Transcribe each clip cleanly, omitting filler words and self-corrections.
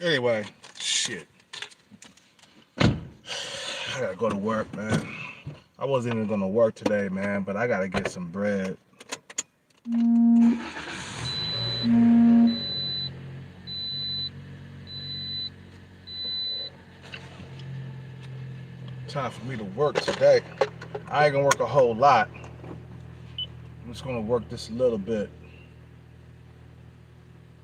Anyway, shit. I gotta go to work, man. I wasn't even gonna work today, man, but I gotta get some bread. Time for me to work today. I ain't gonna work a whole lot. I'm just gonna work just a little bit.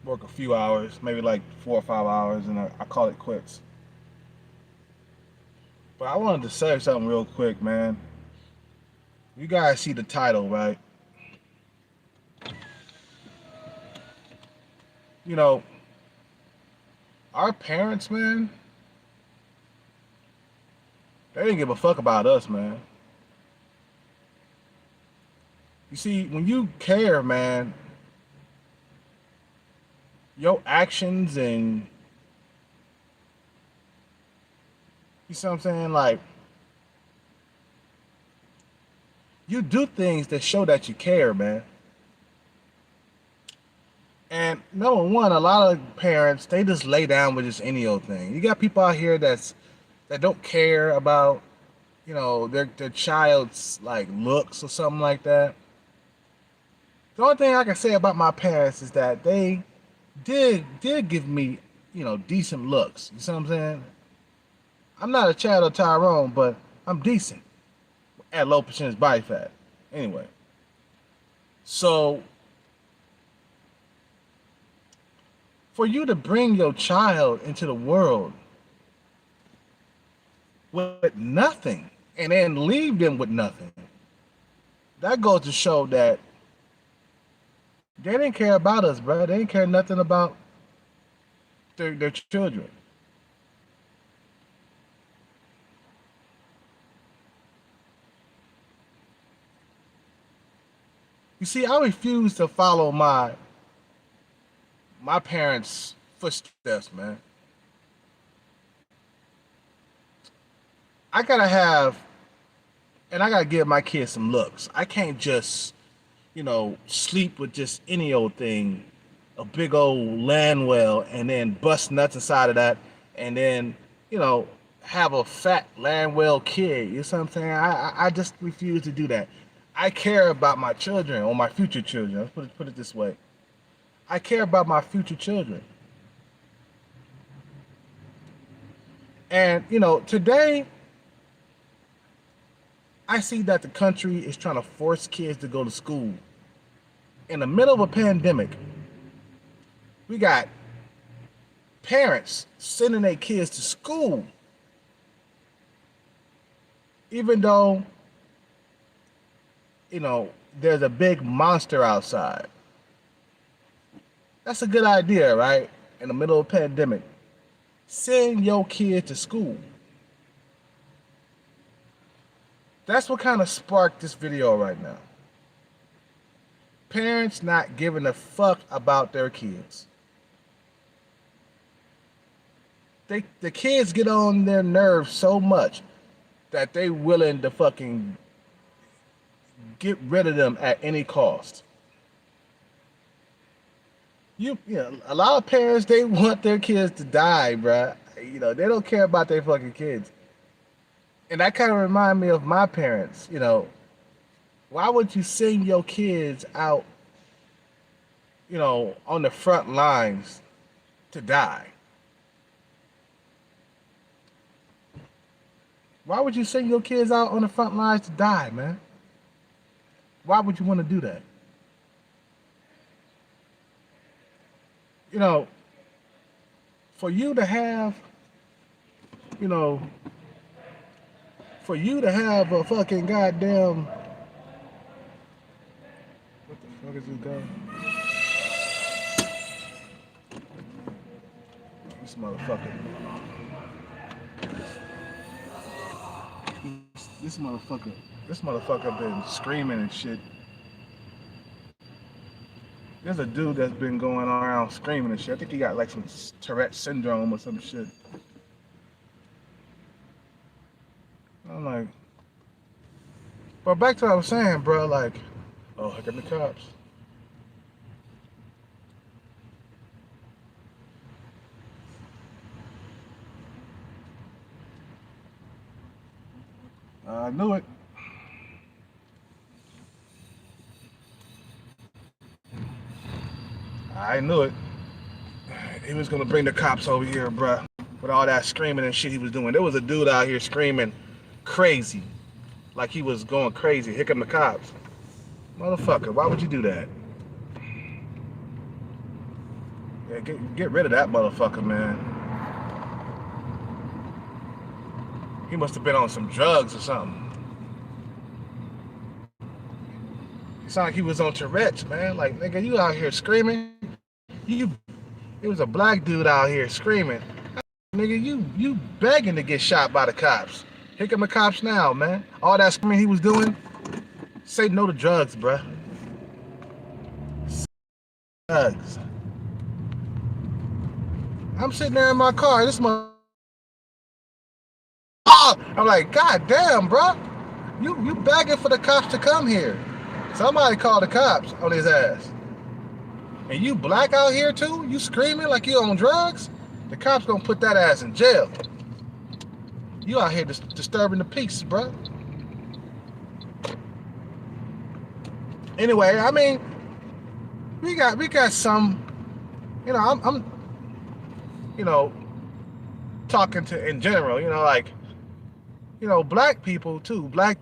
Work a few hours, maybe like 4 or 5 hours, and I call it quits. But I wanted to say something real quick, man. You guys see the title, right? You know, our parents, man, they didn't give a fuck about us, man. You see, when you care, man, your actions and you see what I'm saying? Like, you do things that show that you care, man. And number one, a lot of parents they just lay down with just any old thing. You got people out here that don't care about their child's like looks or something like that. The only thing I can say about my parents is that they did give me decent looks. You see what I'm saying? I'm not a Chad or Tyrone, but I'm decent at low percentage body fat. Anyway, so for you to bring your child into the world with nothing and then leave them with nothing, that goes to show that they didn't care about us, bro. They didn't care nothing about their children. You see, I refuse to follow my parents' footsteps, man. I gotta have, and I gotta give my kids some looks. I can't just, sleep with just any old thing, a big old land well, and then bust nuts inside of that, and then, you know, have a fat land well kid. You know what I'm saying? I just refuse to do that. I care about my children or my future children. Let's put it this way. I care about my future children. And, today I see that the country is trying to force kids to go to school. In the middle of a pandemic, we got parents sending their kids to school, even though, there's a big monster outside. That's a good idea, right? In the middle of a pandemic, send your kid to school. That's what kind of sparked this video right now. Parents not giving a fuck about their kids. The kids get on their nerves so much that they willing to fucking get rid of them at any cost. A lot of parents they want their kids to die, bruh. They don't care about their fucking kids. And that kind of remind me of my parents. Why would you send your kids out, on the front lines to die? Why would you send your kids out on the front lines to die, man? Why would you want to do that? For you to have, you know, for you to have a fucking goddamn, what the fuck is this guy? This motherfucker. This motherfucker. This motherfucker been screaming and shit. There's a dude that's been going around screaming and shit. I think he got like some Tourette syndrome or some shit. I'm like, but back to what I was saying, bro. Like, oh, here come the cops. I knew it. I knew it. He was gonna bring the cops over here, bruh. With all that screaming and shit he was doing. There was a dude out here screaming crazy. Like he was going crazy. Here come the cops. Motherfucker, why would you do that? Yeah, get rid of that motherfucker, man. He must have been on some drugs or something. He sounded like he was on Tourette's, man. Like, nigga, you out here screaming. You, it was a black dude out here screaming. Nigga, you begging to get shot by the cops. Here come the cops now, man. All that screaming he was doing. Say no to drugs, bruh. Drugs. I'm sitting there in my car. This mother. I'm like, God damn, bro. You begging for the cops to come here. Somebody called the cops on his ass. And you black out here too? You screaming like you on drugs? The cops gonna put that ass in jail. You out here disturbing the peace, bro. Anyway, I mean, we got some, you know, I'm you know, talking to in general, you know, like, you know, black people too, black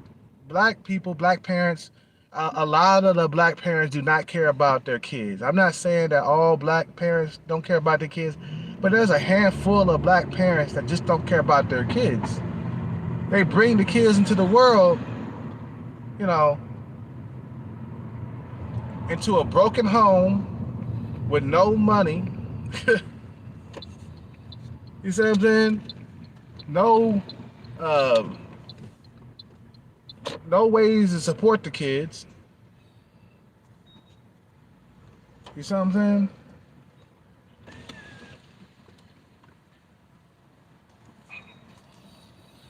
people, black parents. A lot of the black parents do not care about their kids. I'm not saying that all black parents don't care about their kids, but there's a handful of black parents that just don't care about their kids. They bring the kids into the world, you know, into a broken home with no money. You see what I'm saying? No, no ways to support the kids. You see what I'm saying?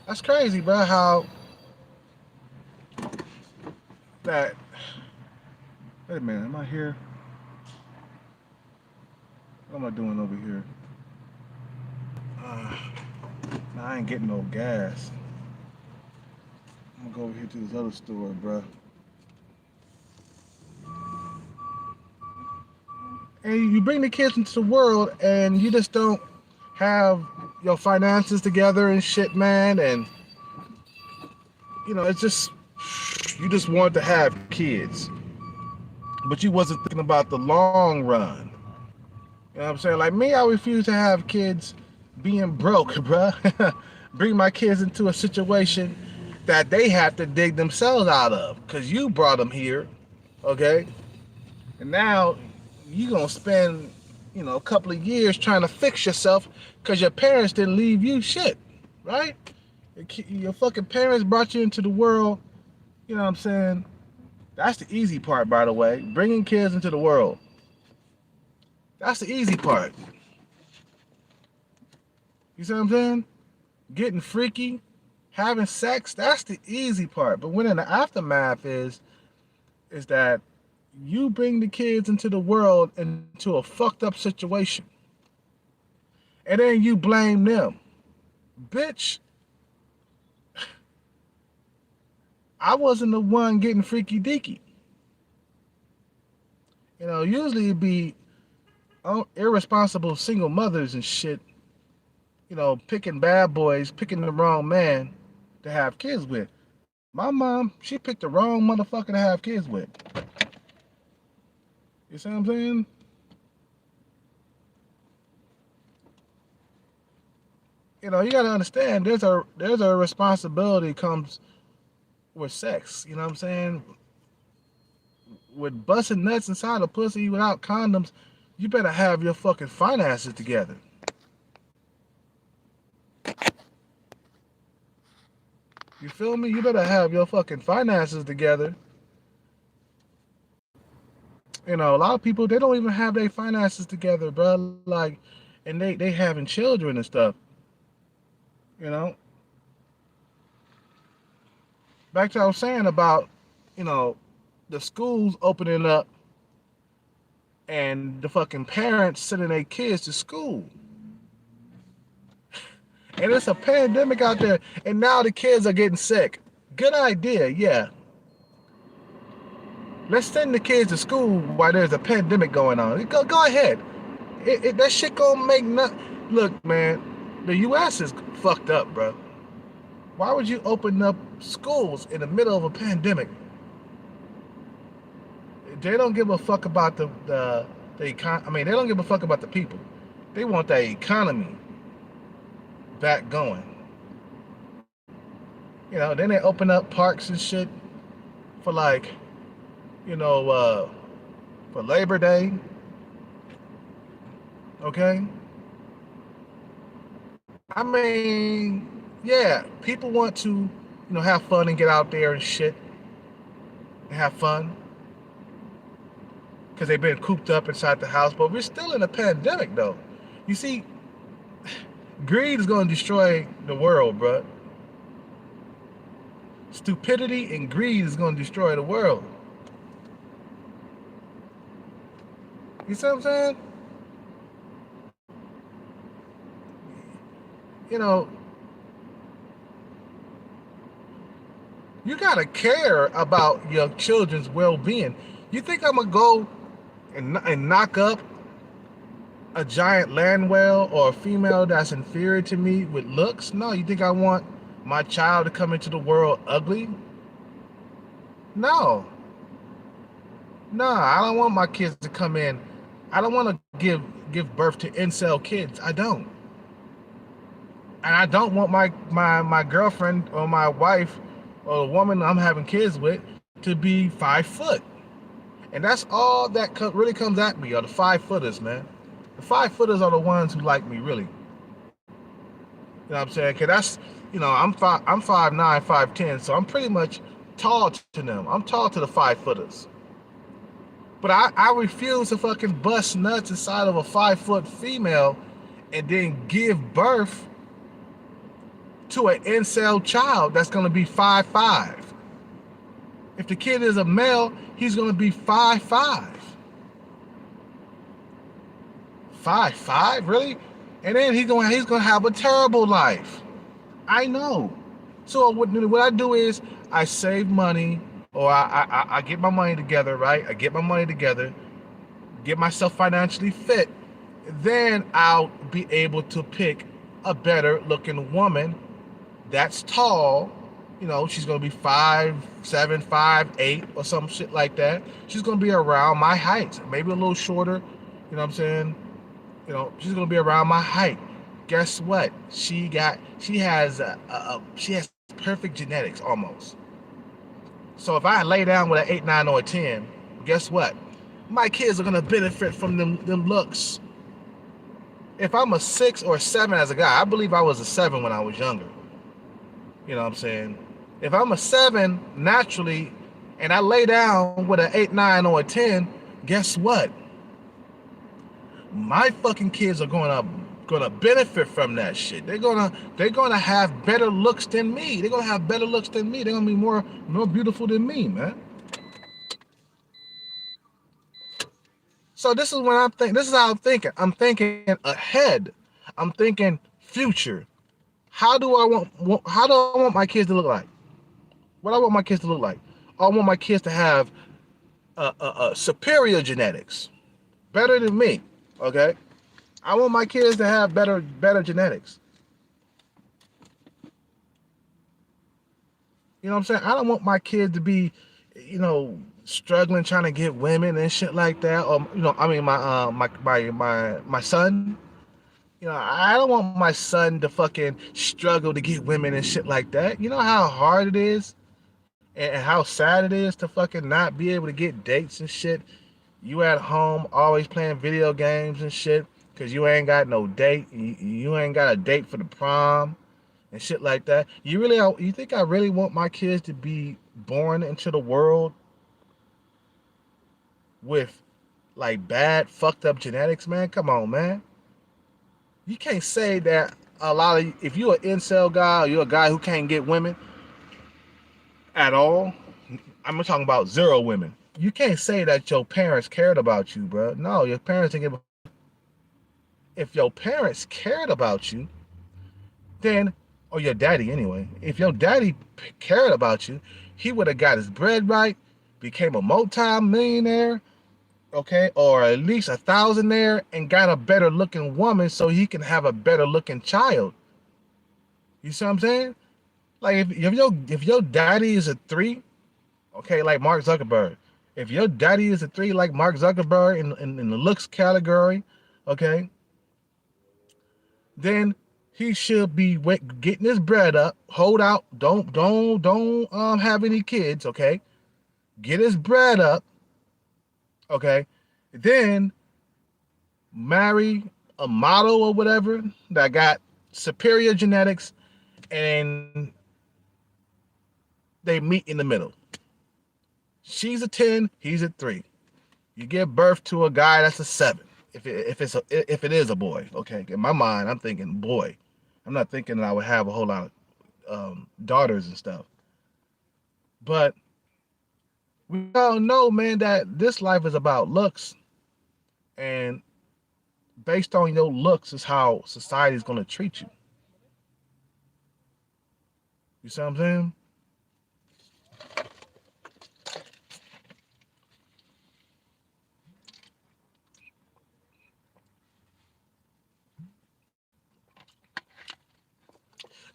That's crazy, bro. How that? Wait a minute. Am I here? What am I doing over here? Nah, I ain't getting no gas. I'm gonna go over here to this other store, bro. And you bring the kids into the world, and you just don't have your finances together and shit, man. And you know, it's just you just want to have kids, but you wasn't thinking about the long run. You know what I'm saying? Like me, I refuse to have kids being broke, bro. Bring my kids into a situation that they have to dig themselves out of because you brought them here, okay? And now you're going to spend, you know, a couple of years trying to fix yourself because your parents didn't leave you shit, right? Your fucking parents brought you into the world, you know what I'm saying? That's the easy part, by the way. Bringing kids into the world. That's the easy part. You see what I'm saying? Getting freaky, having sex, that's the easy part. But when in the aftermath is that you bring the kids into the world into a fucked up situation. And then you blame them. Bitch, I wasn't the one getting freaky deaky. You know, usually it'd be irresponsible single mothers and shit, you know, picking bad boys, picking the wrong man to have kids with. My mom, she picked the wrong motherfucker to have kids with. You see what I'm saying? You know, you gotta understand there's a responsibility comes with sex. You know what I'm saying? With busting nuts inside a pussy without condoms, you better have your fucking finances together. You feel me? You better have your fucking finances together. You know, a lot of people, they don't even have their finances together, bro. Like, and they having children and stuff. You know? Back to what I was saying about, you know, the schools opening up and the fucking parents sending their kids to school. And it's a pandemic out there, and now the kids are getting sick. Good idea, yeah. Let's send the kids to school while there's a pandemic going on. Go ahead. That shit gonna make nothing. Look, man, the U.S. is fucked up, bro. Why would you open up schools in the middle of a pandemic? They don't give a fuck about the econ. I mean, they don't give a fuck about the people. They want the economy back going. Then they open up parks and shit for like, you know, for Labor Day. Okay. I mean, yeah, people want to, have fun and get out there and shit and have fun because they've been cooped up inside the house. But we're still in a pandemic, though. You see, greed is going to destroy the world, bro. Stupidity and greed is going to destroy the world. You see what I'm saying? You gotta care about your children's well-being. You think I'm gonna go and knock up a giant land whale or a female that's inferior to me with looks? No. You think I want my child to come into the world ugly? No. No, I don't want my kids to come in. I don't want to give birth to incel kids. I don't. And I don't want my girlfriend or my wife or the woman I'm having kids with to be 5 foot. And that's all that really comes at me, are the 5-footers, man. The 5-footers are the ones who like me, really. You know what I'm saying? Because that's, I'm 5'9", 5'10", so I'm pretty much tall to them. I'm tall to the 5-footers. But I refuse to fucking bust nuts inside of a 5-foot female and then give birth to an incel child that's going to be 5'5". If the kid is a male, he's going to be 5'5". 5'5", really? And then he's going to have a terrible life. I know. So what I do is I save money, or I get my money together, right? I get my money together, get myself financially fit. Then I'll be able to pick a better looking woman that's tall. She's going to be 5'7", 5'8", or some shit like that. She's going to be around my height, maybe a little shorter. You know what I'm saying? She's going to be around my height. Guess what? She has perfect genetics almost. So if I lay down with an 8, 9, or a 10, guess what? My kids are going to benefit from them looks. If I'm a 6 or a 7 as a guy, I believe I was a 7 when I was younger. You know what I'm saying? If I'm a 7 naturally and I lay down with an 8, 9, or a 10, guess what? My fucking kids are gonna benefit from that shit. They're gonna have better looks than me. They're gonna have better looks than me. They're gonna be more beautiful than me, man. So this is what I'm thinking. This is how I'm thinking. I'm thinking ahead. I'm thinking future. How do I want my kids to look like? What I want my kids to look like? I want my kids to have superior genetics, better than me. Okay, I want my kids to have better genetics. You know what I'm saying? I don't want my kids to be, struggling trying to get women and shit like that. Or I mean my son. I don't want my son to fucking struggle to get women and shit like that. You know how hard it is and how sad it is to fucking not be able to get dates and shit. You at home always playing video games and shit because you ain't got no date. You ain't got a date for the prom and shit like that. You think I really want my kids to be born into the world with like bad fucked up genetics, man? Come on, man. You can't say that if you're an incel guy or you're a guy who can't get women at all, I'm talking about 0 women. You can't say that your parents cared about you, bro. No, your parents didn't give a... If your parents cared about you, then or your daddy anyway. If your daddy cared about you, he would have got his bread right, became a multi-millionaire, okay, or at least a thousandaire, and got a better looking woman so he can have a better looking child. You see what I'm saying? Like if your daddy is a three, okay, like Mark Zuckerberg. If your daddy is a three, like Mark Zuckerberg in the looks category, okay, then he should be getting his bread up. Hold out. Don't have any kids, okay? Get his bread up, okay? Then marry a model or whatever that got superior genetics, and they meet in the middle. She's a 10, he's a 3. You give birth to a guy that's a 7. If it is a boy, okay. In my mind, I'm thinking boy. I'm not thinking that I would have a whole lot of daughters and stuff. But we all know, man, that this life is about looks, and based on your looks is how society is going to treat you. You see what I'm saying?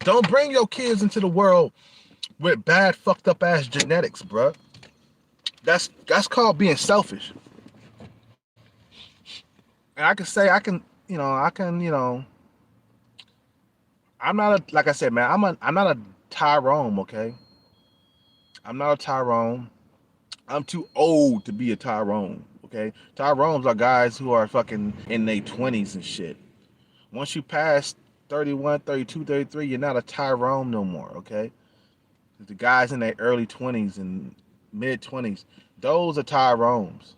Don't bring your kids into the world with bad, fucked up ass genetics, bruh. That's called being selfish. And I can say I'm not a, like I said, man, I'm not a Tyrone, okay? I'm not a Tyrone. I'm too old to be a Tyrone, okay? Tyrones are guys who are fucking in their 20s and shit. Once you pass 31, 32, 33, you're not a Tyrone no more, okay? The guys in their early 20s and mid 20s, those are Tyrones.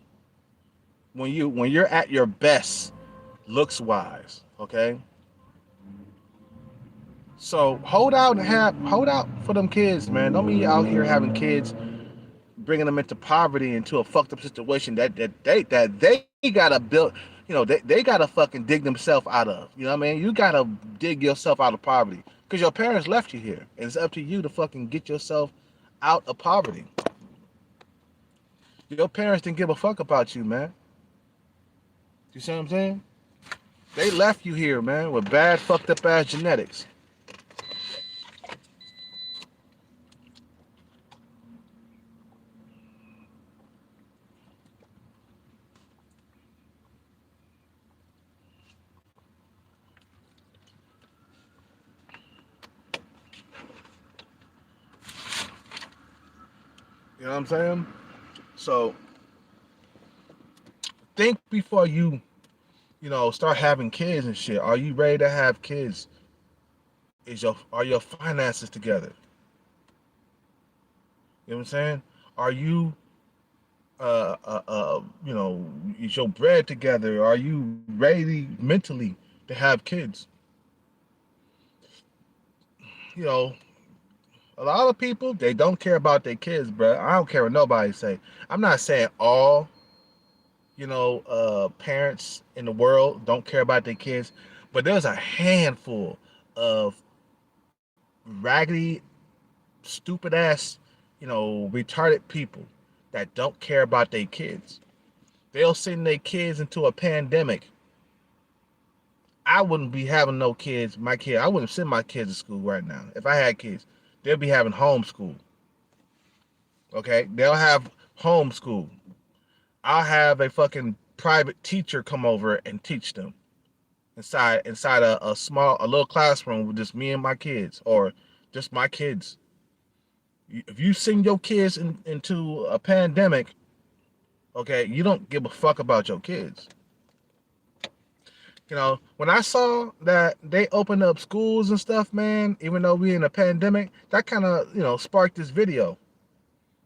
When you're at your best looks wise, okay? So hold out for them kids, man. Don't be out here having kids, bringing them into poverty, into a fucked up situation that they gotta build. They gotta fucking dig themselves out of. You know what I mean? You gotta dig yourself out of poverty because your parents left you here, and it's up to you to fucking get yourself out of poverty. Your parents didn't give a fuck about you, man. You see what I'm saying? They left you here, man, with bad, fucked up ass genetics. You know what I'm saying? So think before you start having kids and shit. Are you ready to have kids? Are your finances together? You know what I'm saying? Are you is your bread together? Are you ready mentally to have kids? You know, a lot of people they don't care about their kids, bro. I don't care what nobody say. I'm not saying all parents in the world don't care about their kids, but there's a handful of raggedy, stupid ass, retarded people that don't care about their kids. They'll send their kids into a pandemic. I wouldn't be having no kids. I wouldn't send my kids to school right now. If I had kids, they'll be having homeschool. Okay, they'll have homeschool. I'll have a fucking private teacher come over and teach them inside a little classroom with just me and my kids, or just my kids. If you send your kids into a pandemic, okay, you don't give a fuck about your kids. When I saw that they opened up schools and stuff, man, even though we in a pandemic, that kind of sparked this video,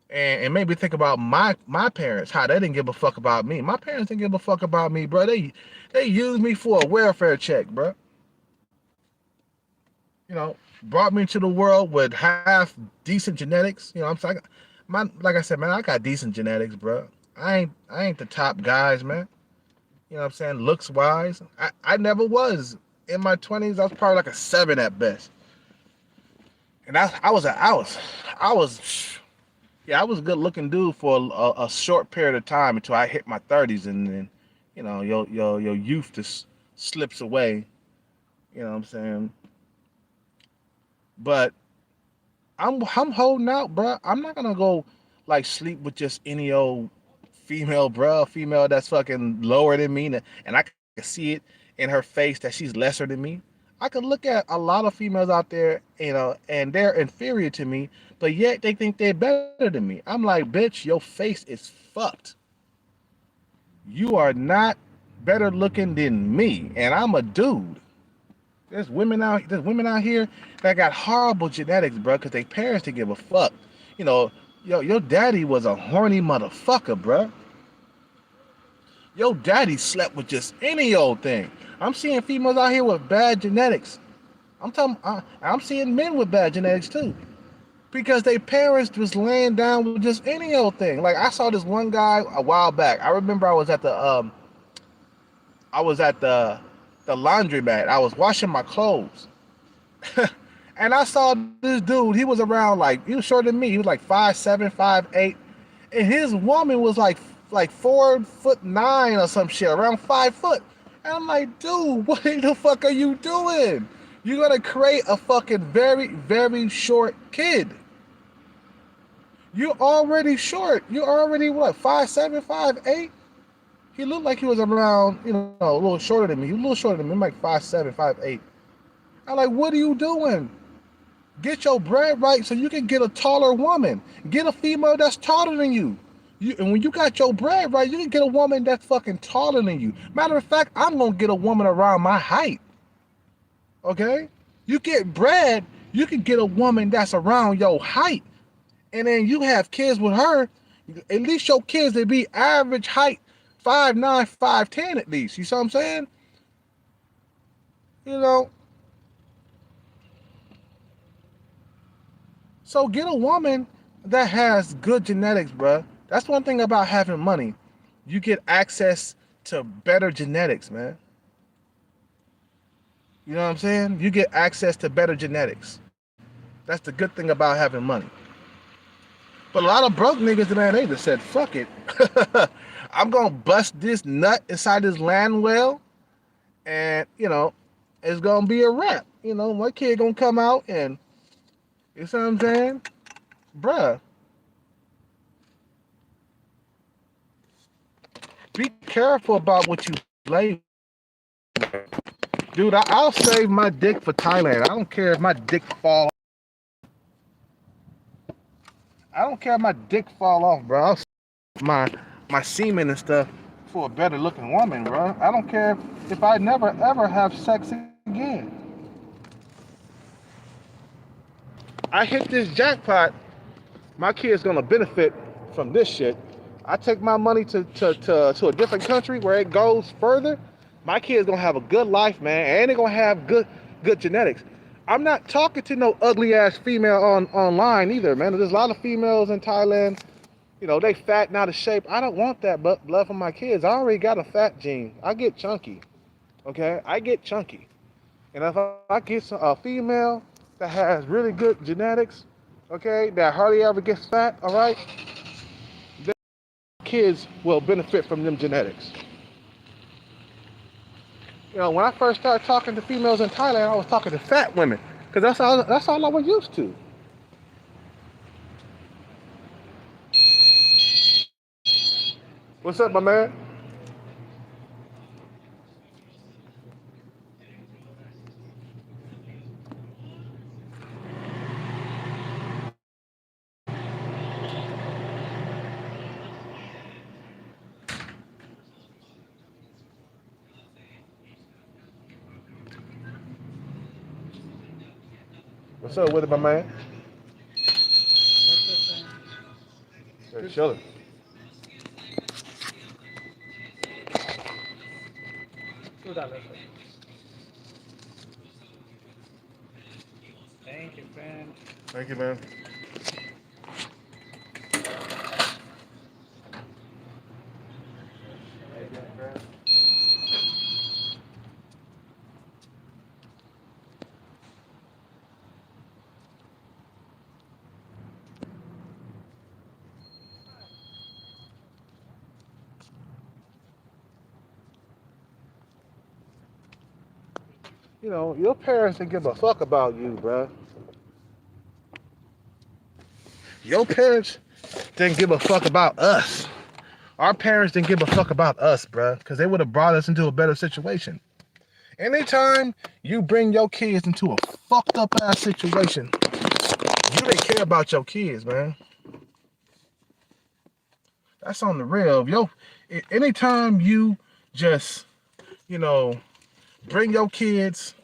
and made me think about my parents, how they didn't give a fuck about me. My parents didn't give a fuck about me, bro. They used me for a welfare check, bro. Brought me into the world with half decent genetics. I'm saying, like I said, man, I got decent genetics, bro. I ain't the top guys, man. You know what I'm saying? Looks wise, I never was. In my 20s, I was probably like a 7 at best. And I was, yeah, I was a good looking dude for a short period of time until I hit my 30s, and then, your youth just slips away. You know what I'm saying? But I'm holding out, bro. I'm not gonna go like sleep with just any old female, bro. Female that's fucking lower than me, and I can see it in her face that she's lesser than me. I could look at a lot of females out there, and they're inferior to me, but yet they think they're better than me. I'm like, bitch, your face is fucked. You are not better looking than me, and I'm a dude. There's women out here that got horrible genetics, bro, because their parents didn't give a fuck. You know, your daddy was a horny motherfucker, bro. Your daddy slept with just any old thing. I'm seeing females out here with bad genetics. I'm seeing men with bad genetics too, because their parents was laying down with just any old thing. Like I saw this one guy a while back. I remember I was at the laundromat. I was washing my clothes. And I saw this dude. He was shorter than me. He was like 5'7", 5'8", and his woman was like 4'9" or some shit, around 5 foot. And I'm like, dude, what the fuck are you doing? You're gonna create a fucking very, very short kid. You're already short. You're already what, 5'7", 5'8"? He looked like he was around, a little shorter than me. He was a little shorter than me, like 5'7", 5'8". I'm like, what are you doing? Get your bread right so you can get a taller woman. Get a female that's taller than you. And when you got your bread right, you can get a woman that's fucking taller than you. Matter of fact, I'm gonna get a woman around my height. Okay? You get bread, you can get a woman that's around your height. And then you have kids with her. At least your kids, they be average height, 5'9", 5'10" at least. You see what I'm saying? You know, so get a woman that has good genetics, bruh. That's one thing about having money. You get access to better genetics, man. You know what I'm saying? You get access to better genetics. That's the good thing about having money. But a lot of broke niggas, man, they just said, fuck it. I'm gonna bust this nut inside this land well, and it's gonna be a wrap. My kid gonna come out and, you see what I'm saying? Bruh, be careful about what you play. Dude, I'll save my dick for Thailand. I don't care if my dick fall. I don't care if my dick fall off, bro. I'll save my semen and stuff for a better looking woman, bro. I don't care if I never ever have sex again. I hit this jackpot. My kid's gonna benefit from this shit. I take my money to a different country where it goes further. My kid's gonna have a good life, man, and they're gonna have good genetics. I'm not talking to no ugly ass female online either, man. There's a lot of females in Thailand. They fat and out of shape. I don't want that blood for my kids. I already got a fat gene. I get chunky. Okay, I get chunky. And if I get a female that has really good genetics, okay, that hardly ever gets fat, all right, then kids will benefit from them genetics. When I first started talking to females in Thailand, I was talking to fat women because that's all I was used to. What's up, my man? What's up with it, my man? Hey, chilling. Thank you, friend. Thank you, man. Your parents didn't give a fuck about you, bruh. Your parents didn't give a fuck about us. Our parents didn't give a fuck about us, bruh, because they would have brought us into a better situation. Anytime you bring your kids into a fucked up ass situation, you didn't care about your kids, man. That's on the real. Anytime you just, you know, bring your kids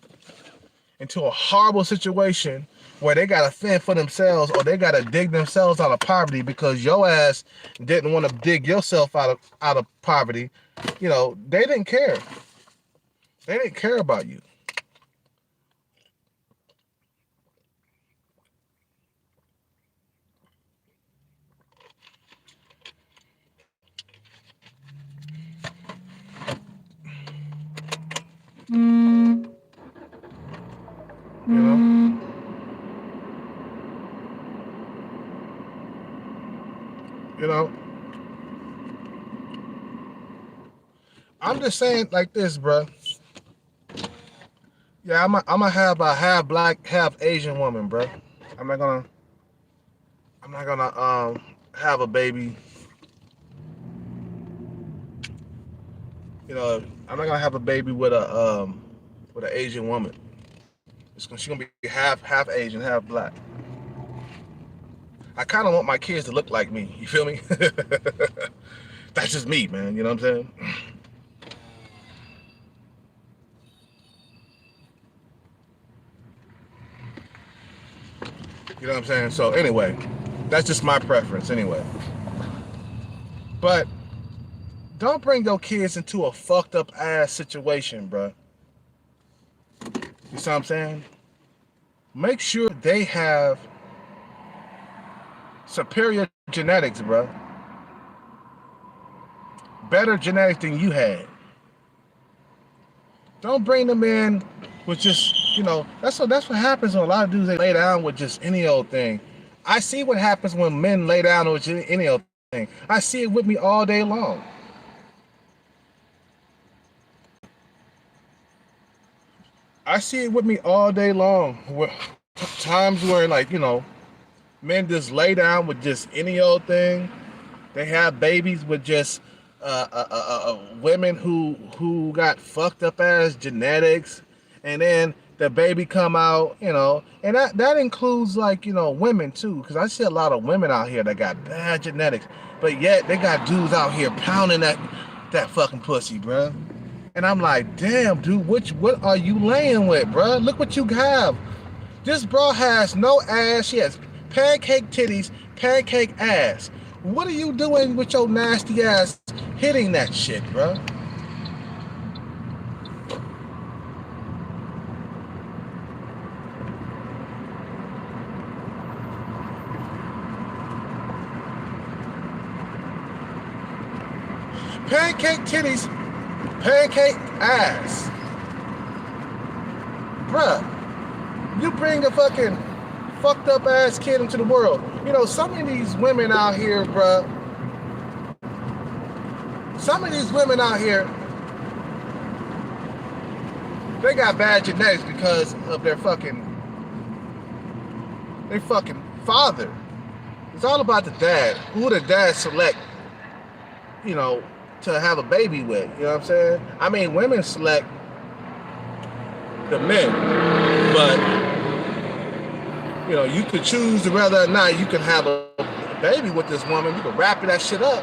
into a horrible situation where they gotta fend for themselves or they gotta dig themselves out of poverty because your ass didn't want to dig yourself out of poverty, they didn't care. They didn't care about you. You know? You know? I'm just saying like this, bro. Yeah, I'm gonna have a half black, half Asian woman, bro. I'm not gonna have a baby. I'm not gonna have a baby with an Asian woman. She's gonna be half Asian, half black. I kind of want my kids to look like me. You feel me? That's just me, man. You know what I'm saying? You know what I'm saying? So anyway, that's just my preference anyway. But don't bring your kids into a fucked up ass situation, bro. You see what I'm saying? Make sure they have superior genetics, bro. Better genetics than you had. Don't bring them in with just, that's what happens when a lot of dudes, they lay down with just any old thing. I see what happens when men lay down with any old thing. I see it with me all day long. I see it with me all day long. Times where, like, men just lay down with just any old thing. They have babies with just women who got fucked up ass genetics, and then the baby come out, and that includes, like, women too, because I see a lot of women out here that got bad genetics, but yet they got dudes out here pounding that fucking pussy, bruh. And I'm like, damn, dude, what are you laying with, bruh? Look what you have. This bra has no ass. She has pancake titties, pancake ass. What are you doing with your nasty ass hitting that shit, bro? Pancake titties, pancake ass. Bruh, you bring a fucking fucked up ass kid into the world. Some of these women out here, bruh. Some of these women out here, they got bad genetics because of their fucking father. It's all about the dad. Who the dad select, to have a baby with. You know what I'm saying? I mean, women select the men, but you could choose whether or not you can have a baby with this woman. You can wrap that shit up.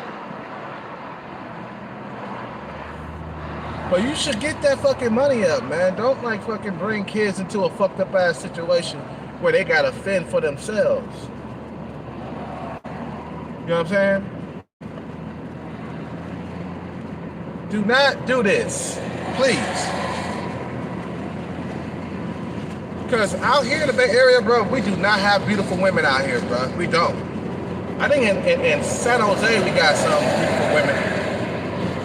But you should get that fucking money up, man. Don't fucking bring kids into a fucked up ass situation where they gotta fend for themselves. You know what I'm saying? Do not do this, please. Because out here in the Bay Area, bro, we do not have beautiful women out here, bro. We don't. I think in San Jose we got some beautiful women.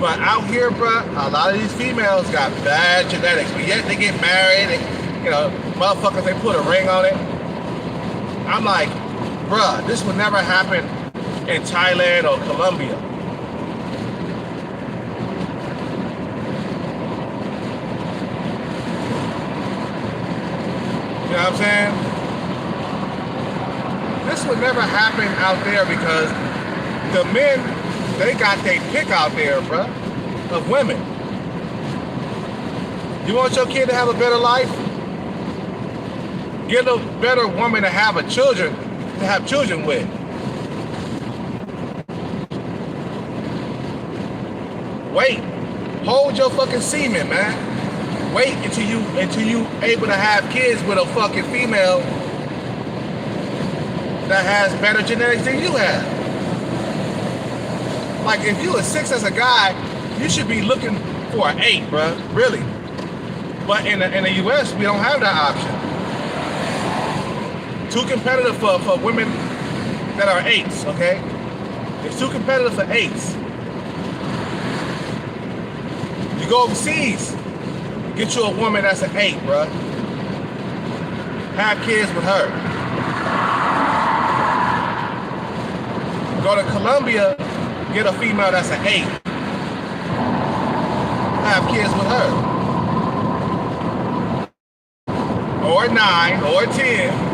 But out here, bro, a lot of these females got bad genetics. But yet they get married and, motherfuckers, they put a ring on it. I'm like, bruh, this would never happen in Thailand or Colombia. know what I'm saying? This would never happen out there because the men, they got their pick out there, bruh, of women. You want your kid to have a better life? Get a better woman to have children with. Wait. Hold your fucking semen, man. Wait until you able to have kids with a fucking female that has better genetics than you have. Like if you a 6 as a guy, you should be looking for an 8, bruh. Really. But in the US, we don't have that option. Too competitive for women that are 8s, okay? It's too competitive for 8s. You go overseas, get you a woman that's an 8, bruh. Have kids with her. Go to Colombia, get a female that's an 8. Have kids with her. Or 9, or 10.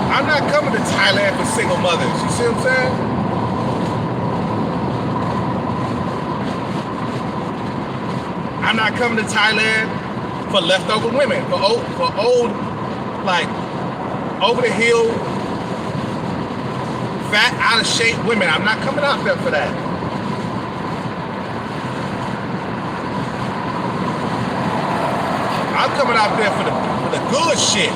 I'm not coming to Thailand for single mothers. You see what I'm saying? I'm not coming to Thailand for leftover women, for old, like over the hill, fat, out of shape women. I'm not coming out there for that. I'm coming out there for the good shit.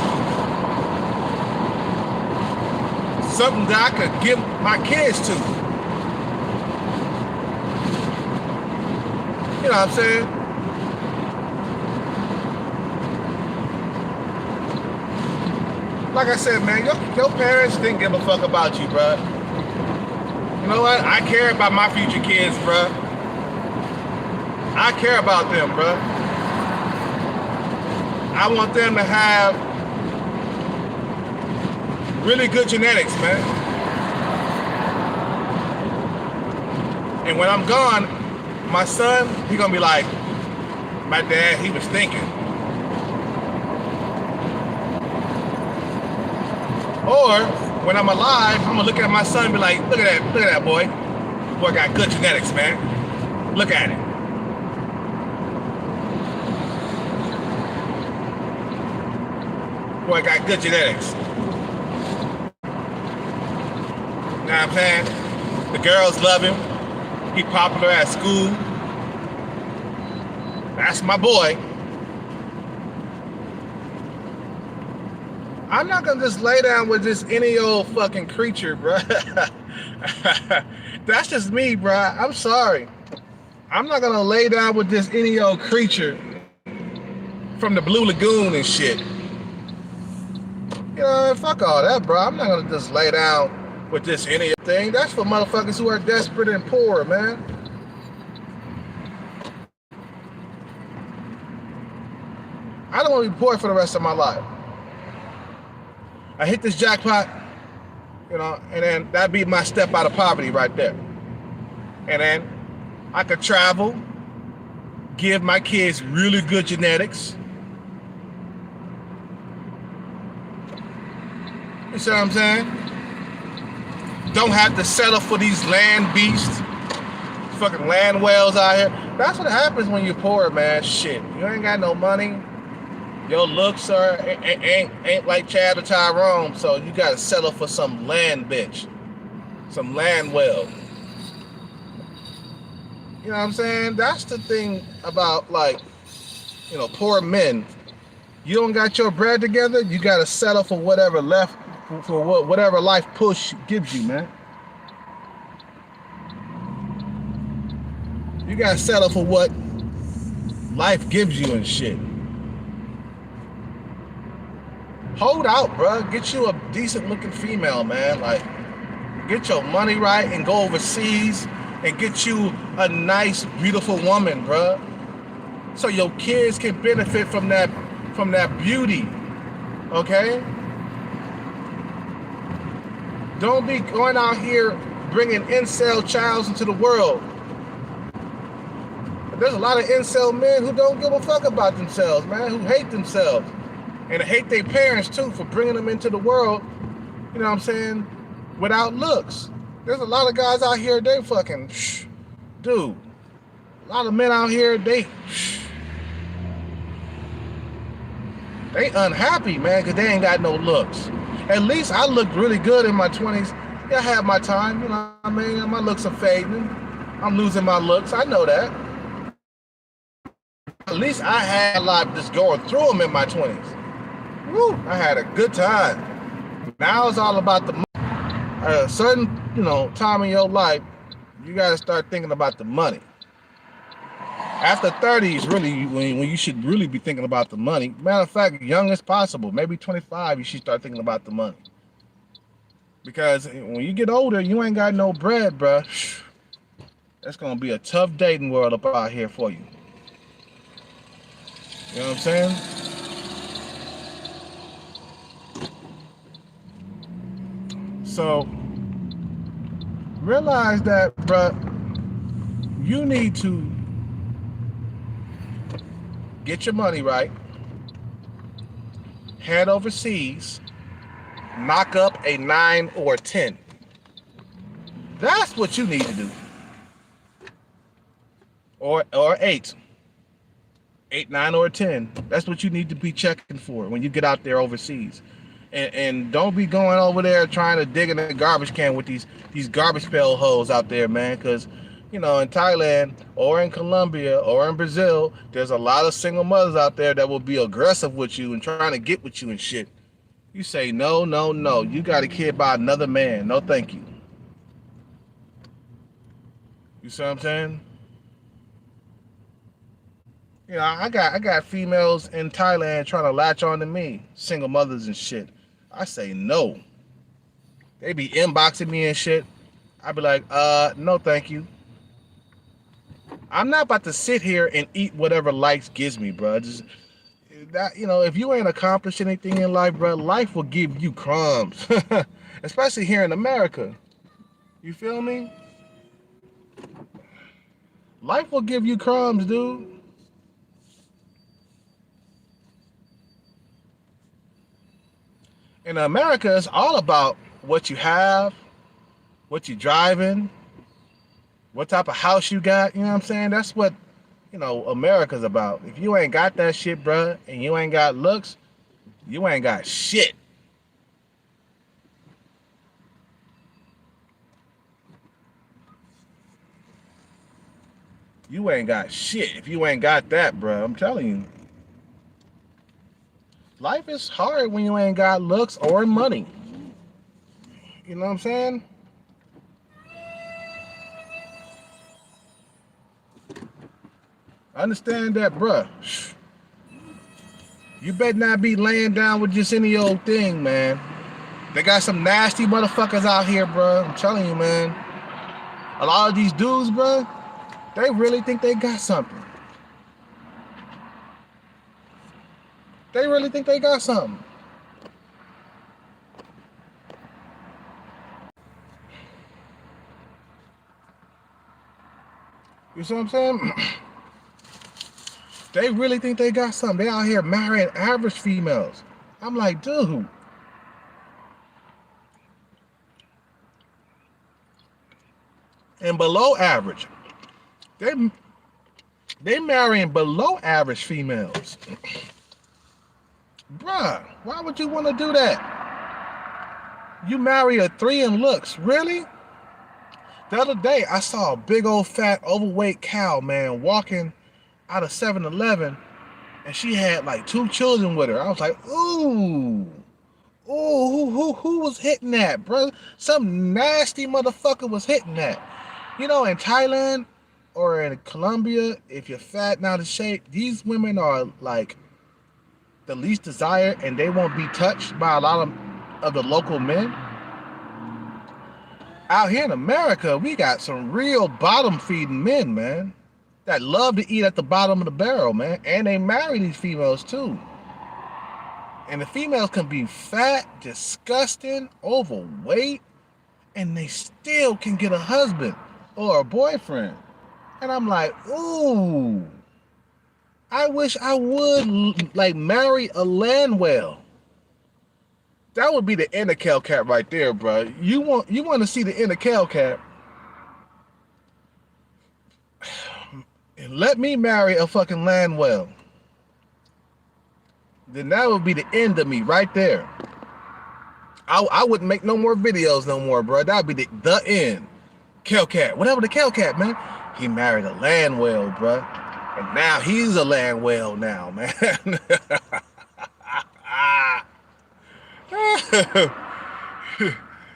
Something that I could give my kids to. You know what I'm saying? Like I said, man, your parents didn't give a fuck about you, bruh. You know what? I care about my future kids, bruh. I care about them, bruh. I want them to have really good genetics, man. And when I'm gone, my son, he gonna be like, my dad, he was thinking. Or when I'm alive, I'm gonna look at my son and be like, look at that boy. Boy got good genetics, man. Look at it. Boy got good genetics. You know what I'm saying? The girls love him. He popular at school. That's my boy. I'm not gonna just lay down with just any old fucking creature, bruh. That's just me, bruh. I'm sorry. I'm not gonna lay down with this any old creature from the Blue Lagoon and shit. You know, fuck all that, bro. I'm not gonna just lay down with this any thing. That's for motherfuckers who are desperate and poor, man. I don't want to be poor for the rest of my life. I hit this jackpot, you know, and then that'd be my step out of poverty right there. And then I could travel, give my kids really good genetics. You see what I'm saying? Don't have to settle for these land beasts, fucking land whales out here. That's what happens when you're poor, man. Shit, you ain't got no money. Your looks ain't like Chad or Tyrone, so you gotta settle for some land bitch, some land whale. You know what I'm saying? That's the thing about, like, you know, poor men. You don't got your bread together, you gotta settle for whatever left, for whatever life push gives you, man. You gotta settle for what life gives you and shit. Hold out, bro. Get you a decent looking female, man. Like, get your money right and go overseas and get you a nice, beautiful woman, bro. So your kids can benefit from that beauty, okay? Don't be going out here bringing incel childs into the world. There's a lot of incel men who don't give a fuck about themselves, man, who hate themselves. And hate their parents, too, for bringing them into the world, you know what I'm saying, without looks. There's a lot of guys out here, they fucking, dude, a lot of men out here, they unhappy, man, because they ain't got no looks. At least I looked really good in my 20s. Yeah, I had my time, you know what I mean? My looks are fading. I'm losing my looks. I know that. At least I had a lot just going through them in my 20s. Woo, I had a good time. Now it's all about the money. At a certain, time in your life, you got to start thinking about the money. After 30 is really when you should really be thinking about the money. Matter of fact, young as possible, maybe 25, you should start thinking about the money. Because when you get older, you ain't got no bread, bruh. That's going to be a tough dating world up out here for you. You know what I'm saying? So, realize that, bruh, you need to get your money right, head overseas, knock up a 9 or 10. That's what you need to do. Or 8. 8, 9, or 10. That's what you need to be checking for when you get out there overseas. And don't be going over there trying to dig in the garbage can with these garbage pail hoes out there, man, because in Thailand or in Colombia or in Brazil, there's a lot of single mothers out there that will be aggressive with you and trying to get with you and shit. You say, no, no, no. You got a kid by another man. No, thank you. You see what I'm saying? I got females in Thailand trying to latch on to me, single mothers and shit. I say no. They be inboxing me and shit. I be like, no, thank you. I'm not about to sit here and eat whatever life gives me, bro. Just that, if you ain't accomplished anything in life, bro, life will give you crumbs. Especially here in America. You feel me? Life will give you crumbs, dude. In America, it's all about what you have, what you driving, what type of house you got. You know what I'm saying? That's what, America's about. If you ain't got that shit, bruh, and you ain't got looks, you ain't got shit. You ain't got shit if you ain't got that, bruh. I'm telling you. Life is hard when you ain't got looks or money. You know what I'm saying? I understand that, bruh. You better not be laying down with just any old thing, man. They got some nasty motherfuckers out here, bruh. I'm telling you, man. A lot of these dudes, bruh, they really think they got something. They really think they got something. You see what I'm saying? They really think they got something. They out here marrying average females. I'm like, dude. And below average. They marrying below average females. Bruh, why would you want to do that? You marry a 3 in looks. Really? The other day, I saw a big old fat overweight cow, man, walking out of 7-Eleven, and she had like 2 children with her. I was like, ooh, who was hitting that, bro? Some nasty motherfucker was hitting that. In Thailand or in Colombia, if you're fat and out of shape, these women are like the least desired, and they won't be touched by a lot of the local men. Out here in America, we got some real bottom-feeding men, man, that love to eat at the bottom of the barrel, man, and they marry these females too. And the females can be fat, disgusting, overweight, and they still can get a husband or a boyfriend. And I'm like, ooh, I wish I would like marry a land whale. That would be the inner Cal Cap right there, bro. You want to see the inner Cal Cap? Let me marry a fucking land whale. Then that would be the end of me right there. I wouldn't make no more videos no more, bro. That'd be the end. Cal-Cat, whatever the Cal-Cat, man. He married a land whale, bro. And now he's a land whale now, man.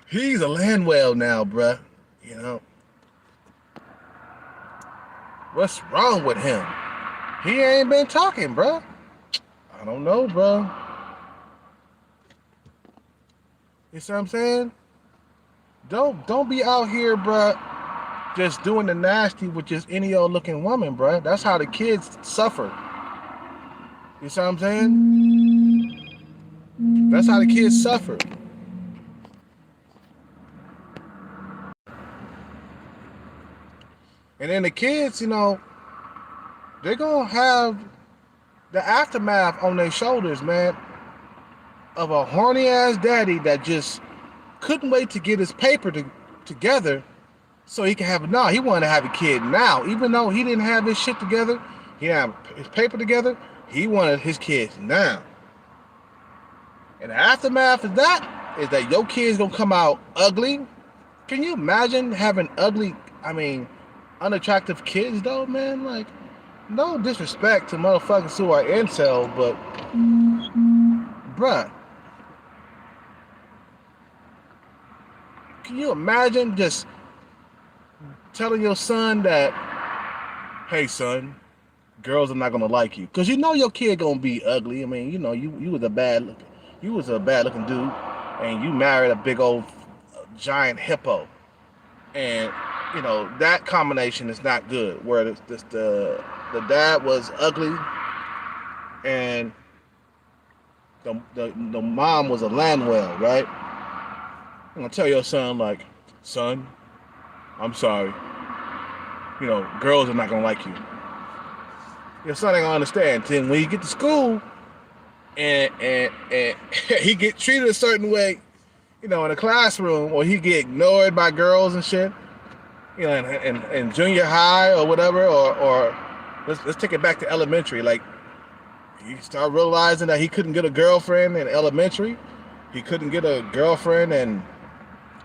He's a land whale now, bro. You know, what's wrong with him? He ain't been talking, bro. I don't know, bro. You see what I'm saying? Don't be out here, bro, just doing the nasty with just any old looking woman, bro. That's how the kids suffer. You see what I'm saying? That's how the kids suffer. And then the kids, you know, they're gonna have the aftermath on their shoulders, man, of a horny ass daddy that just couldn't wait to get his paper together so he can have it. No, he wanted to have a kid now. Even though he didn't have his shit together, he didn't have his paper together, he wanted his kids now. And the aftermath of that is that your kids gonna come out ugly. Can you imagine having ugly, unattractive kids though, man? Like, no disrespect to motherfuckers who are incel, but bruh, can you imagine just telling your son that, hey son, girls are not gonna like you, cause you know your kid gonna be ugly. I mean, you know, you was a bad looking dude, and you married a big old giant hippo, and you know that combination is not good. Where the dad was ugly, and the mom was a land whale, right? I'm gonna tell your son, like, son, I'm sorry. You know, girls are not gonna like you. Your son ain't gonna understand. Then when you get to school and he get treated a certain way, you know, in a classroom, or he get ignored by girls and shit, you know, in junior high or whatever, or let's take it back to elementary. Like, you start realizing that he couldn't get a girlfriend in elementary, he couldn't get a girlfriend in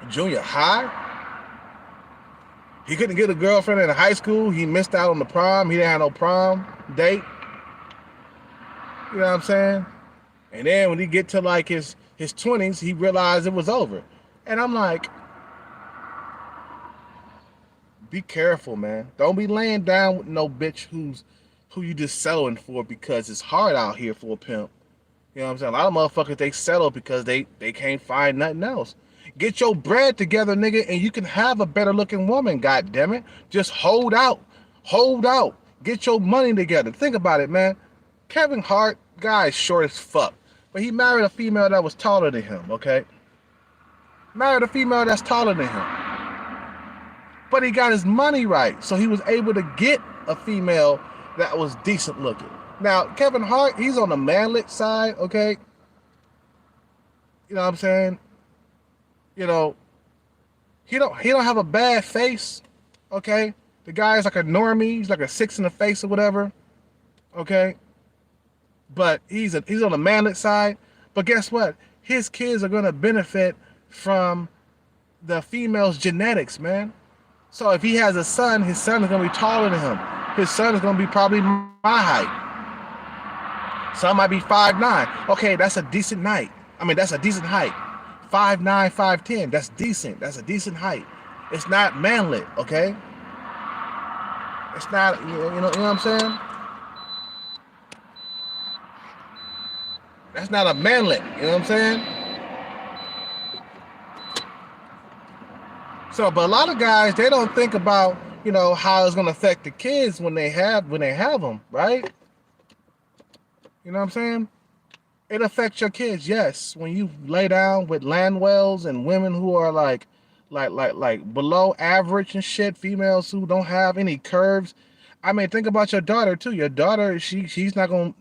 junior high, he couldn't get a girlfriend in high school, he missed out on the prom, he didn't have no prom date. You know what I'm saying? And then when he get to like his 20s, he realized it was over. And I'm like, be careful, man. Don't be laying down with no bitch who you just settling for because it's hard out here for a pimp. You know what I'm saying? A lot of motherfuckers, they settle because they can't find nothing else. Get your bread together, nigga, and you can have a better looking woman, god damn it. Just hold out. Hold out. Get your money together. Think about it, man. Kevin Hart, guy is short as fuck. But he married a female that was taller than him, okay? Married a female that's taller than him. But he got his money right, so he was able to get a female that was decent looking. Now, Kevin Hart, he's on the manlet side, okay? You know what I'm saying? You know, he don't have a bad face, okay? The guy is like a normie, he's like a 6 in the face or whatever, okay? But he's on the manlet side. But guess what? His kids are gonna benefit from the female's genetics, man. So if he has a son, his son is gonna be taller than him. His son is gonna be probably my height. Some might be 5'9". Okay, that's a decent height. That's a decent height. 5'9", 5'10". That's decent. That's a decent height. It's not manlet, okay? It's not, you know what I'm saying? That's not a manlet, you know what I'm saying? So, but a lot of guys, they don't think about, you know, how it's gonna affect the kids when they have them, right? You know what I'm saying? It affects your kids, yes. When you lay down with land whales and women who are like like below average and shit. Females who don't have any curves. I mean, think about your daughter too. Your daughter, she's not gonna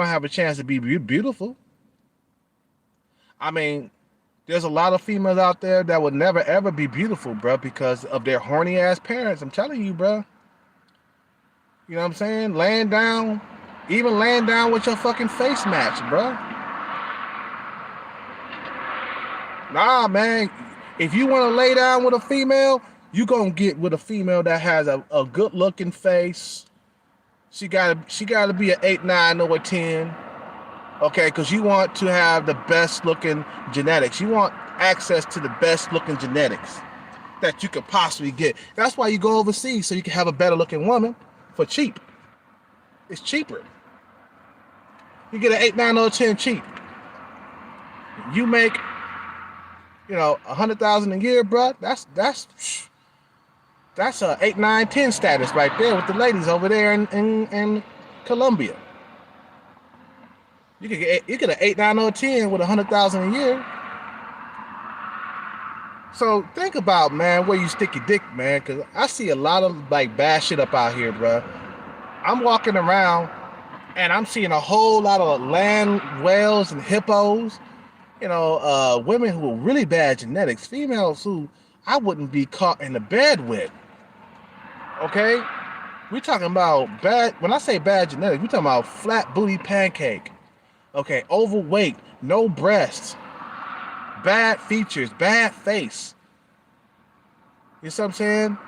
have a chance to be beautiful. I mean, there's a lot of females out there that would never ever be beautiful, bro, because of their horny ass parents. I'm telling you, bro. You know what I'm saying? Even laying down with your fucking face match, bro. Nah, man. If you want to lay down with a female, you gonna get with a female that has a good looking face. She gotta be an 8, 9, or a 10. Okay, because you want to have the best looking genetics. You want access to the best looking genetics that you could possibly get. That's why you go overseas, so you can have a better looking woman for cheap. It's cheaper. You get an 8, 9, or a 10 cheap. You make, 100,000 a year, bro. That's a 8, 9, 10 status right there with the ladies over there in Colombia. You get an 8, 9, or 10 with 100,000 a year. So think about, man, where you stick your dick, man, because I see a lot of like bad shit up out here, bro. I'm walking around and I'm seeing a whole lot of land whales and hippos. Women who are really bad genetics, females who I wouldn't be caught in the bed with. Okay, we're talking about bad. When I say bad genetics, we're talking about flat booty pancake. Okay, overweight, no breasts, bad features, bad face. You know what I'm saying?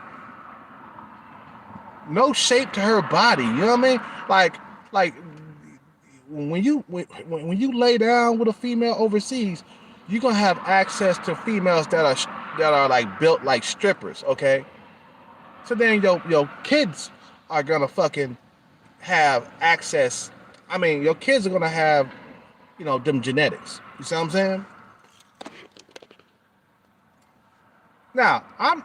No shape to her body. You know what I mean? Like when you lay down with a female overseas, you're gonna have access to females that are like built like strippers. Okay, so then your kids are gonna fucking have access. I mean, your kids are gonna have, them genetics. You see what I'm saying? Now, I'm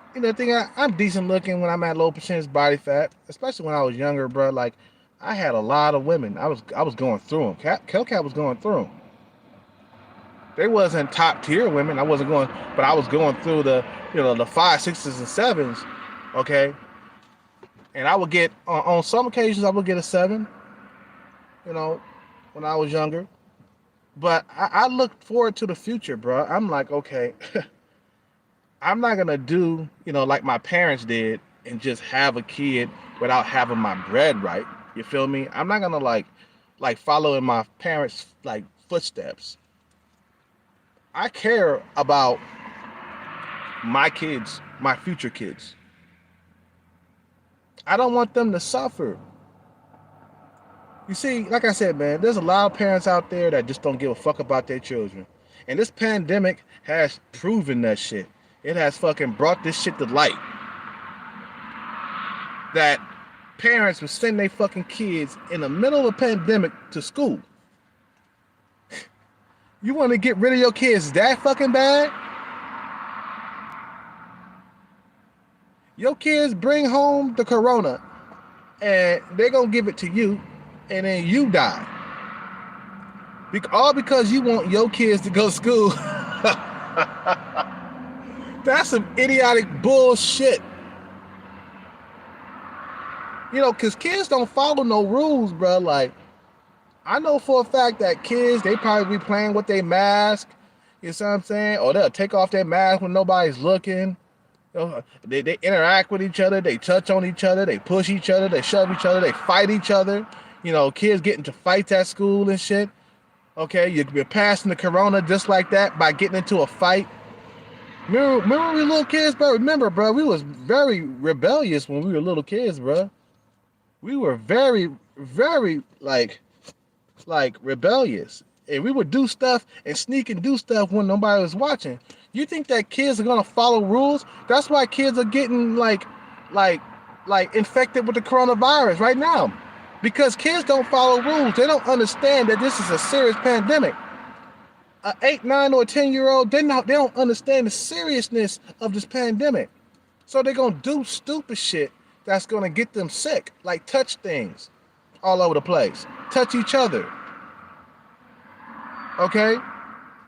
decent looking when I'm at low percentage body fat, especially when I was younger, bro. Like, I had a lot of women. I was going through them. Hellcat was going through them. They wasn't top tier women. I was going through the 5, 6s, and 7s. Okay, and I would get on some occasions I would get a 7. When I was younger. But I look forward to the future, bro. I'm like, okay, I'm not gonna do, like my parents did and just have a kid without having my bread right. You feel me? I'm not gonna like follow in my parents' like footsteps. I care about my kids, my future kids. I don't want them to suffer. You see, like I said, man, there's a lot of parents out there that just don't give a fuck about their children. And this pandemic has proven that shit. It has fucking brought this shit to light. That parents would send their fucking kids in the middle of a pandemic to school. You want to get rid of your kids that fucking bad? Your kids bring home the corona and they're going to give it to you and then you die. All because you want your kids to go to school. That's some idiotic bullshit. Because kids don't follow no rules, bro. Like, I know for a fact that kids, they probably be playing with their mask. You know what I'm saying? Or they'll take off their mask when nobody's looking. They interact with each other. They touch on each other. They push each other. They shove each other. They fight each other. Kids get into fights at school and shit. Okay, you're passing the corona just like that by getting into a fight. Remember when we were little kids, bro? Remember, bro, we was very rebellious when we were little kids, bro. We were very, very, like rebellious. And we would do stuff and sneak and do stuff when nobody was watching. You think that kids are gonna follow rules? That's why kids are getting like infected with the coronavirus right now. Because kids don't follow rules. They don't understand that this is a serious pandemic. An 8, 9, or 10-year-old, they don't understand the seriousness of this pandemic. So they're gonna do stupid shit that's gonna get them sick, like touch things all over the place, touch each other. Okay,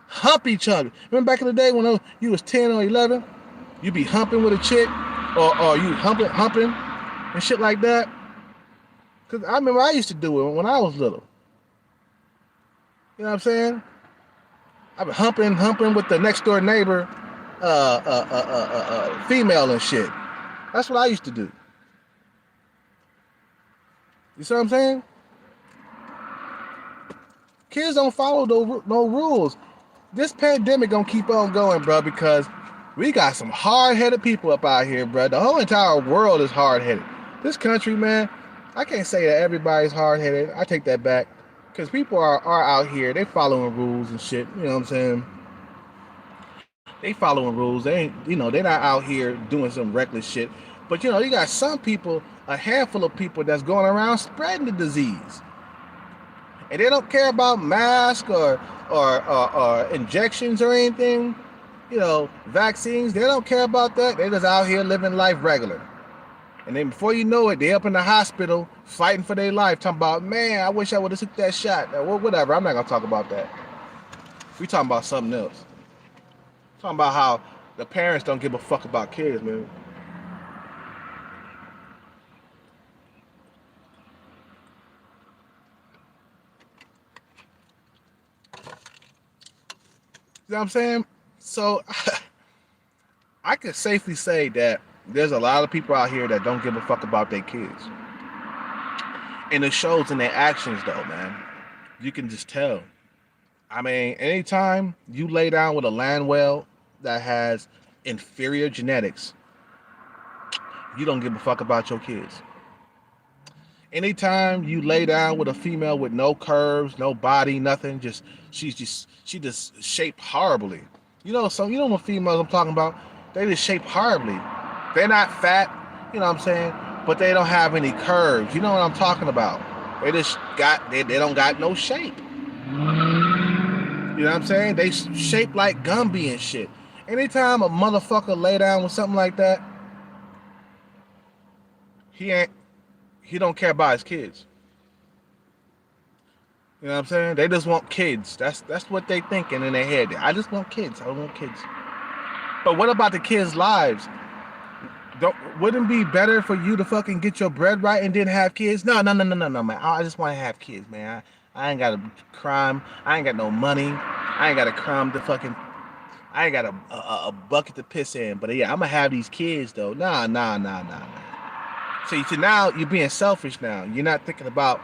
hump each other. Remember back in the day when you was 10 or 11, You be humping with a chick, or you humping and shit like that. Cause I remember I used to do it when I was little. You know what I'm saying? I be humping with the next door neighbor, female and shit. That's what I used to do. You see what I'm saying? Kids don't follow no rules. This pandemic gonna keep on going, bro, because we got some hard-headed people up out here, bro. The whole entire world is hard-headed. This country, man, I can't say that everybody's hard-headed. I take that back. Because people are out here, they following rules and shit. You know what I'm saying? They following rules. They ain't, they're not out here doing some reckless shit. But, you got some people, a handful of people that's going around spreading the disease. And they don't care about masks or injections or anything. Vaccines, they don't care about that. They just out here living life regular. And then before you know it, they up in the hospital fighting for their life, talking about, man, I wish I would have took that shot. Well, whatever, I'm not going to talk about that. We talking about something else. Talking about how the parents don't give a fuck about kids, man. You know what I'm saying? So, I could safely say that there's a lot of people out here that don't give a fuck about their kids. And it shows in their actions, though, man. You can just tell. I mean, anytime you lay down with a land whale that has inferior genetics, you don't give a fuck about your kids. Anytime you lay down with a female with no curves, no body, nothing, she just shaped horribly. Some what females I'm talking about, they just shape horribly. They're not fat, you know what I'm saying, but they don't have any curves. You know what I'm talking about? They just they don't got no shape. You know what I'm saying? They shape like Gumby and shit. Anytime a motherfucker lay down with something like that, he don't care about his kids. You know what I'm saying? They just want kids. That's what they thinking in their head. I just want kids. I don't want kids. But what about the kids' lives? Wouldn't it be better for you to fucking get your bread right and then have kids? No, man. I just want to have kids, man. I ain't got a crime. I ain't got no money. I ain't got a crime to fucking. I ain't got a bucket to piss in. But yeah, I'm gonna have these kids though. Nah. So now you're being selfish now. You're not thinking about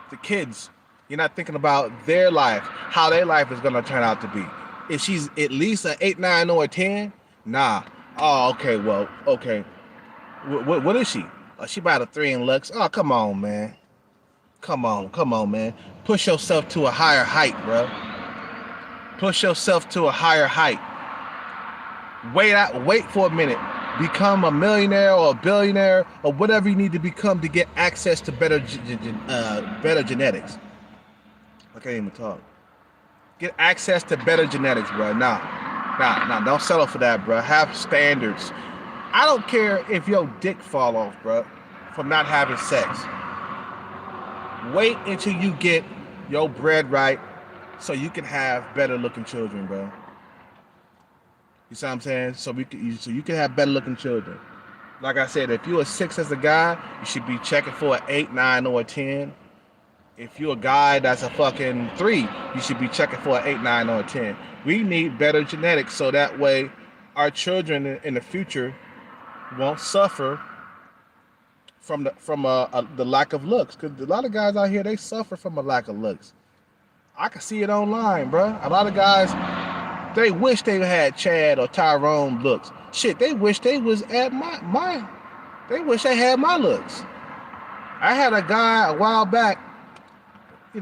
the kids. You're not thinking about their life, how their life is gonna turn out to be. If she's at least an 8, 9, or a 10, nah. Oh, okay. Well, okay. What is she? She about a 3 in looks. Oh, come on, man. Come on, man. Push yourself to a higher height, bro. Push yourself to a higher height. Wait for a minute. Become a millionaire or a billionaire or whatever you need to become to get access to better genetics. I can't even talk. Get access to better genetics, bro. Nah. Don't settle for that, bro. Have standards. I don't care if your dick fall off, bro, from not having sex. Wait until you get your bread right so you can have better looking children, bro. You see what I'm saying? So you can have better looking children. Like I said, if you're a 6 as a guy, you should be checking for an 8, 9, or a 10. If you're a guy that's a fucking 3, you should be checking for an 8, 9, or a 10. We need better genetics so that way our children in the future won't suffer from the lack of looks. Because a lot of guys out here, they suffer from a lack of looks. I can see it online, bro. A lot of guys, they wish they had Chad or Tyrone looks. Shit, they wish they was at my they wish they had my looks. I had a guy a while back, he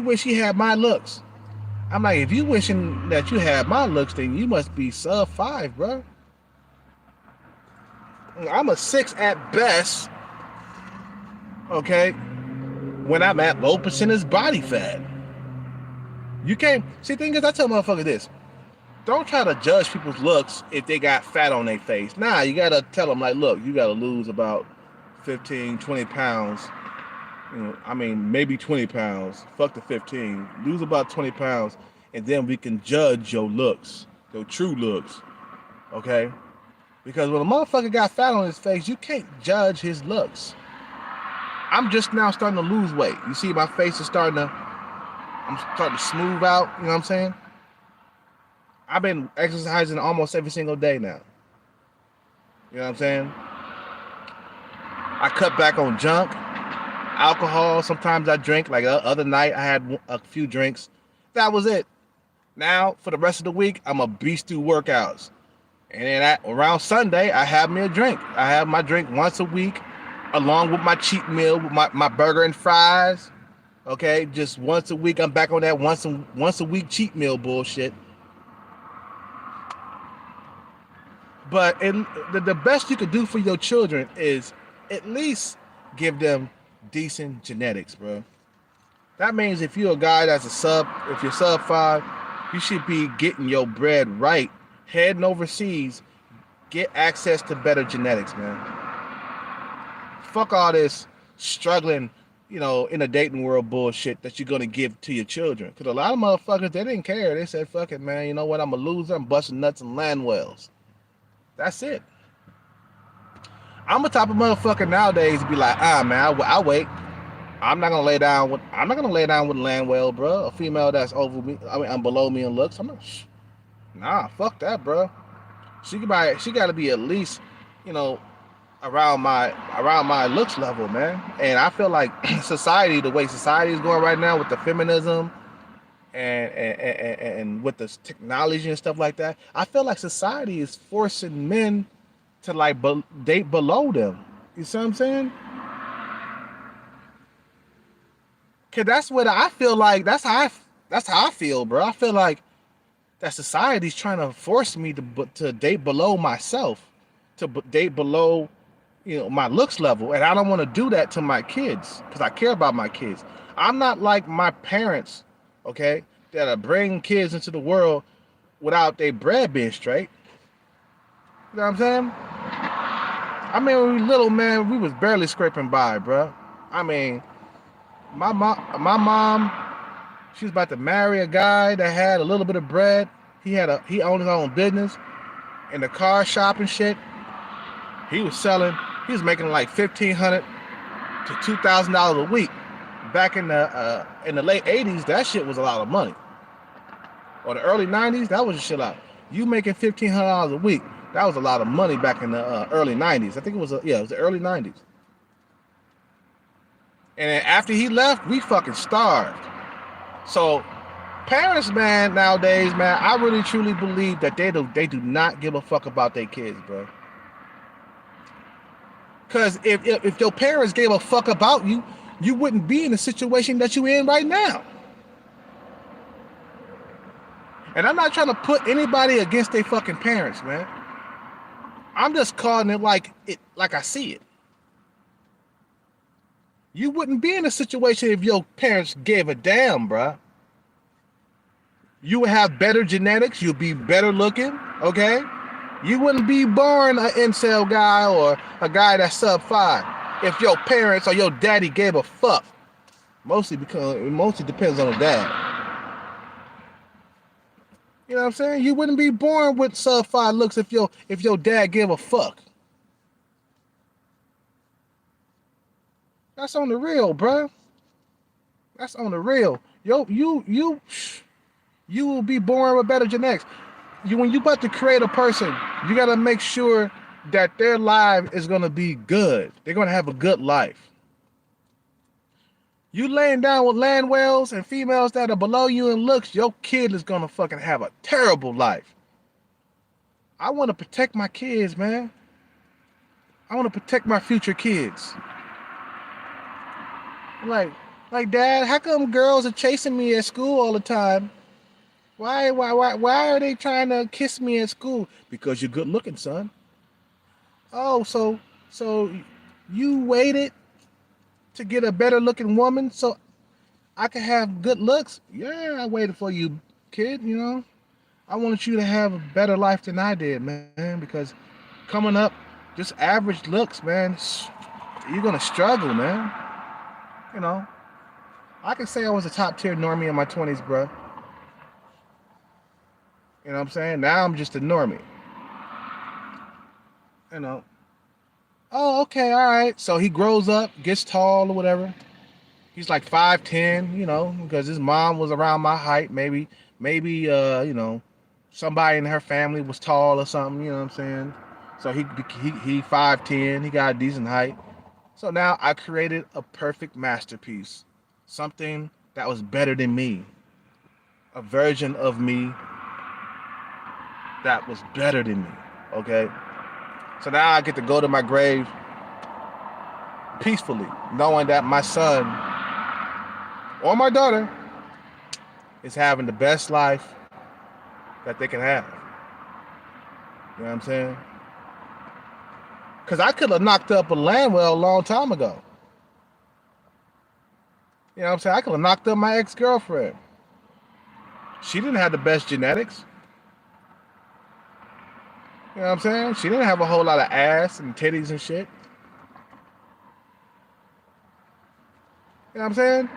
wish he had my looks. I'm like, if you wishing that you had my looks, then you must be sub 5, bro. I'm a 6 at best, okay, when I'm at low percentage body fat. You can't, see, the thing is, I tell motherfuckers this, don't try to judge people's looks if they got fat on their face. Nah, you gotta tell them, like, look, you gotta lose about 15, 20 pounds. Maybe 20 pounds. Fuck the 15. Lose about 20 pounds, and then we can judge your looks, your true looks. Okay? Because when a motherfucker got fat on his face, you can't judge his looks. I'm just now starting to lose weight. You see, my face is I'm starting to smooth out. You know what I'm saying? I've been exercising almost every single day now. You know what I'm saying? I cut back on junk, alcohol. Sometimes I drink. Like the other night, I had a few drinks. That was it. Now, for the rest of the week, I'm a beast through workouts. And then around Sunday, I have me a drink. I have my drink once a week, along with my cheat meal, with my burger and fries. Okay, just once a week. I'm back on that once a week cheat meal bullshit. But the best you could do for your children is at least give them decent genetics, bro. That means if you're a guy if you're sub 5, you should be getting your bread right, heading overseas, get access to better genetics, man. Fuck all this struggling, in a dating world bullshit that you're gonna give to your children. Cause a lot of motherfuckers, they didn't care. They said, fuck it, man. You know what? I'm a loser. I'm busting nuts and land wells. That's it. I'm the type of motherfucker nowadays to be like, man, I wait. I'm not gonna lay down with Landwell, bro. A female that's over me. I mean, I'm below me in looks. I'm not. Nah, fuck that, bro. She got to be at least, you know, around my looks level, man. And I feel like society, the way society is going right now with the feminism and with the technology and stuff like that, I feel like society is forcing men to like date below them. You see what I'm saying? Cause that's what I feel like. That's how I feel, bro. I feel like that society's trying to force me to date below myself, to date below, my looks level, and I don't want to do that to my kids because I care about my kids. I'm not like my parents, okay, that are bringing kids into the world without their bread being straight. You know what I'm saying? I mean, when we were little, man, we was barely scraping by, bro. I mean, my mom, she was about to marry a guy that had a little bit of bread. He owned his own business in the car shop and shit. He was making like $1,500 to $2,000 a week. Back in the late '80s, that shit was a lot of money. Or the early '90s, that was a shit out. You making $1,500 a week, that was a lot of money back in the early '90s. I think it was the early '90s. And then after he left, we fucking starved. So parents, man, nowadays, man, I really truly believe that they do not give a fuck about their kids, bro. Because if your parents gave a fuck about you, you wouldn't be in the situation that you're in right now. And I'm not trying to put anybody against their fucking parents, man. I'm just calling it like I see it. You wouldn't be in a situation if your parents gave a damn, bruh. You would have better genetics. You'd be better looking, okay? You wouldn't be born an incel guy or a guy that's sub 5 if your parents or your daddy gave a fuck. Mostly depends on the dad. You know what I'm saying? You wouldn't be born with sub 5 looks if your dad gave a fuck. That's on the real, bro. That's on the real. You will be born with better genetics. When you about to create a person, you got to make sure that their life is going to be good. They're going to have a good life. You laying down with land whales and females that are below you in looks, your kid is going to fucking have a terrible life. I want to protect my kids, man. I want to protect my future kids. Like, Dad, how come girls are chasing me at school all the time? Why are they trying to kiss me at school? Because you're good looking, son. Oh, so you waited to get a better looking woman so I could have good looks? Yeah, I waited for you, kid, I wanted you to have a better life than I did, man, because coming up, just average looks, man, you're going to struggle, man. I can say I was a top tier normie in my 20s, bro. You know what I'm saying? Now I'm just a normie. You know, oh, okay, all right. So he grows up, gets tall or whatever. He's like 5'10", because his mom was around my height. Maybe somebody in her family was tall or something, you know what I'm saying? So he 5'10", he got a decent height. So now I created a perfect masterpiece. Something that was better than me. A version of me that was better than me. Okay? So now I get to go to my grave peacefully, knowing that my son or my daughter is having the best life that they can have. You know what I'm saying? Because I could have knocked up a Landwell a long time ago. You know what I'm saying? I could have knocked up my ex-girlfriend. She didn't have the best genetics. You know what I'm saying? She didn't have a whole lot of ass and titties and shit. You know what I'm saying?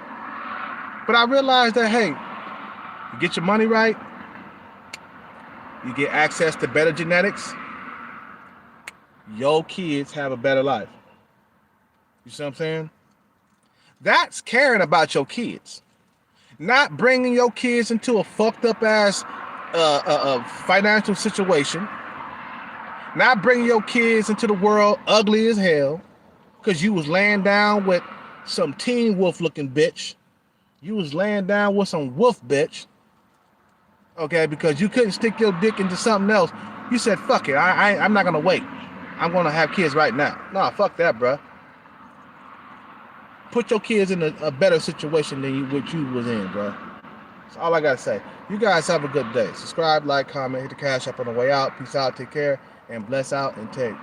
But I realized that, hey, you get your money right, you get access to better genetics, your kids have a better life. You see what I'm saying? That's caring about your kids. Not bringing your kids into a fucked up ass financial situation. Not bringing your kids into the world ugly as hell because you was laying down with some Teen Wolf looking bitch. You was laying down with some wolf bitch. Okay, because you couldn't stick your dick into something else. You said, fuck it, I'm not going to wait. I'm going to have kids right now. Nah, fuck that, bruh. Put your kids in a better situation than what you was in, bruh. That's all I got to say. You guys have a good day. Subscribe, like, comment, hit the cash up on the way out. Peace out, take care, and bless out and take.